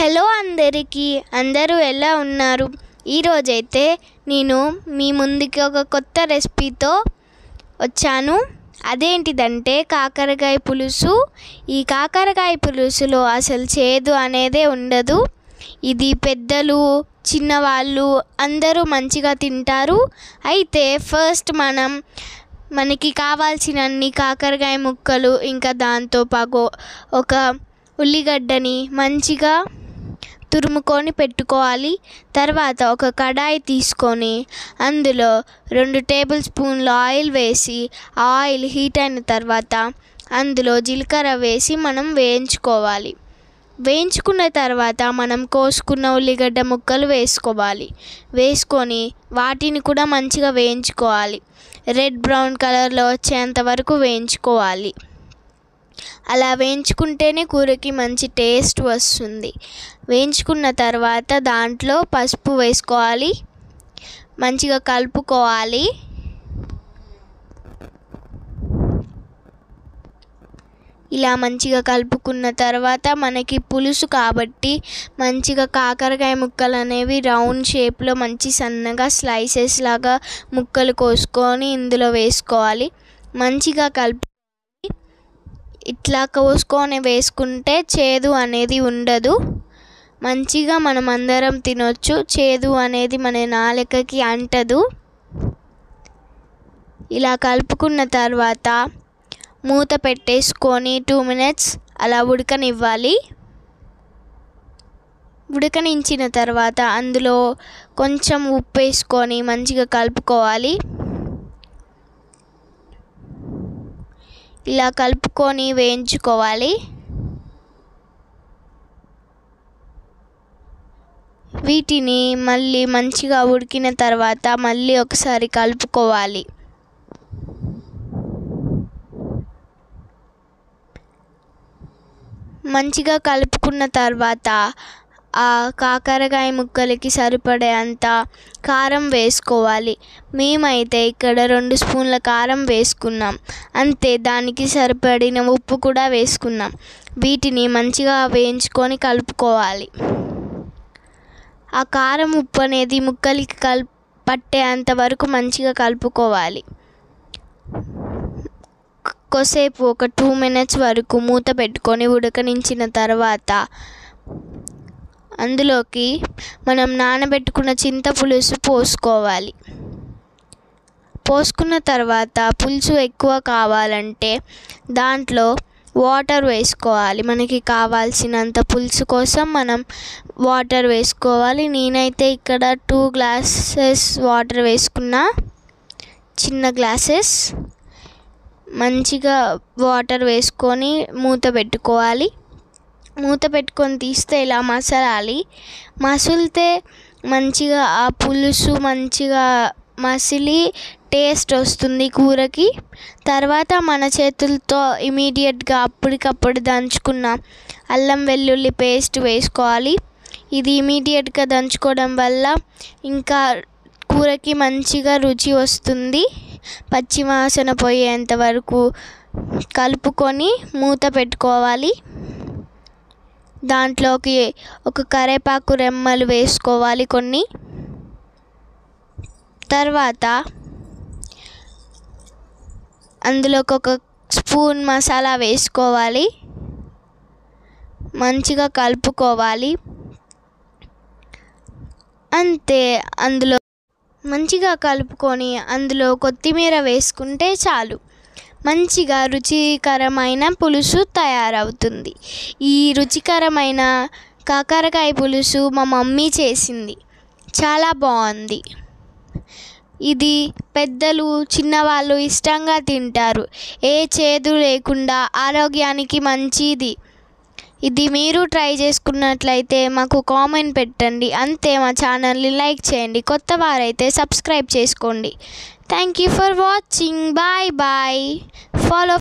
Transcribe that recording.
Hello అందరికీ, అందరూ ఎలా ఉన్నారు? ఈరోజైతే నేను మీ ముందుకి ఒక కొత్త రెసిపీతో వచ్చాను. అదేంటిదంటే కాకరకాయ పులుసు. ఈ కాకరకాయ పులుసులో అసలు చేదు అనేదే ఉండదు. ఇది పెద్దలు చిన్నవాళ్ళు అందరూ మంచిగా తింటారు. అయితే ఫస్ట్ మనకి కావాల్సినన్ని కాకరకాయ ముక్కలు, ఇంకా దాంతో పాటు ఒక ఉల్లిగడ్డని మంచిగా తురుముకొని పెట్టుకోవాలి. తర్వాత ఒక కడాయి తీసుకొని అందులో 2 టేబుల్ స్పూన్ల ఆయిల్ వేసి, ఆ ఆయిల్ హీట్ అయిన తర్వాత అందులో జీలకర్ర వేసి మనం వేయించుకోవాలి. వేయించుకున్న తర్వాత మనం కోసుకున్న ఉల్లిగడ్డ ముక్కలు వేసుకోవాలి. వేసుకొని వాటిని కూడా మంచిగా వేయించుకోవాలి. రెడ్ బ్రౌన్ కలర్లో వచ్చేంత వరకు వేయించుకోవాలి. అలా వేయించుకుంటేనే కూరకి మంచి టేస్ట్ వస్తుంది. వేయించుకున్న తర్వాత దాంట్లో పసుపు వేసుకోవాలి, మంచిగా కలుపుకోవాలి. ఇలా మంచిగా కలుపుకున్న తర్వాత మనకి పులుసు కాబట్టి మంచిగా కాకరకాయ ముక్కలు అనేవి రౌండ్ షేప్లో మంచి సన్నగా స్లైసెస్ లాగా ముక్కలు కోసుకొని ఇందులో వేసుకోవాలి. మంచిగా ఇట్లా కోసుకొని వేసుకుంటే చేదు అనేది ఉండదు. మంచిగా మనం అందరం తినొచ్చు. చేదు అనేది మన నాలుకకి అంటదు. ఇలా కలుపుకున్న తర్వాత మూత పెట్టేసుకొని 2 minutes అలా ఉడకనివ్వాలి. ఉడకనించిన తర్వాత అందులో కొంచెం ఉప్పు వేసుకొని మంచిగా కలుపుకోవాలి. ఇలా కలుపుకొని వేయించుకోవాలి. వీటిని మళ్ళీ మంచిగా ఉడికిన తర్వాత మళ్ళీ ఒకసారి కలుపుకోవాలి. మంచిగా కలుపుకున్న తర్వాత ఆ కాకరకాయ ముక్కలకి సరిపడే అంత కారం వేసుకోవాలి. మేమైతే ఇక్కడ 2 స్పూన్ల కారం వేసుకున్నాం. అంతే, దానికి సరిపడిన ఉప్పు కూడా వేసుకున్నాం. వీటిని మంచిగా వేయించుకొని కలుపుకోవాలి. ఆ కారం ఉప్పు అనేది ముక్కలకి పట్టేంత వరకు మంచిగా కలుపుకోవాలి. కొద్దిసేపు ఒక 2 minutes వరకు మూత పెట్టుకొని ఉడకనించిన తర్వాత అందులోకి మనం నానబెట్టుకున్న చింతపులుసు పోసుకోవాలి. పోసుకున్న తర్వాత పులుసు ఎక్కువ కావాలంటే దాంట్లో వాటర్ వేసుకోవాలి. మనకి కావాల్సినంత పులుసు కోసం మనం వాటర్ వేసుకోవాలి. నేనైతే ఇక్కడ 2 glasses వాటర్ వేసుకున్నా, చిన్న గ్లాసెస్. మంచిగా వాటర్ వేసుకొని మూత పెట్టుకోవాలి. మూత పెట్టుకొని తీస్తే ఇలా మసిలితే మంచిగా ఆ పులుసు మంచిగా మసిలి టేస్ట్ వస్తుంది కూరకి. తర్వాత మన చేతులతో ఇమీడియట్గా అప్పటికప్పుడు దంచుకున్న అల్లం వెల్లుల్లి పేస్ట్ వేసుకోవాలి. ఇది ఇమీడియట్గా దంచుకోవడం వల్ల ఇంకా కూరకి మంచిగా రుచి వస్తుంది. పచ్చివాసన పోయేంత వరకు కలుపుకొని మూత పెట్టుకోవాలి. దాంట్లోకి ఒక కరివేపాకు రెమ్మలు వేసుకోవాలి కొన్ని. తర్వాత అందులోకి 1 స్పూన్ మసాలా వేసుకోవాలి. మంచిగా కలుపుకోవాలి. అంతే, అందులో మంచిగా కలుపుకొని అందులో కొత్తిమీర వేసుకుంటే చాలు, మంచిగా రుచికరమైన పులుసు తయారవుతుంది. ఈ రుచికరమైన కాకరకాయ పులుసు మా మమ్మీ చేసింది, చాలా బాగుంది. ఇది పెద్దలు చిన్నవాళ్ళు ఇష్టంగా తింటారు. ఏ చేదు లేకుండా ఆరోగ్యానికి మంచిది. ఇది మీరు ట్రై చేసుకున్నట్లయితే మాకు కామెంట్ పెట్టండి. అంతే, మా ఛానల్ని లైక్ చేయండి. కొత్త వారైతే సబ్స్క్రైబ్ చేసుకోండి. Thank you for watching. Bye bye. Follow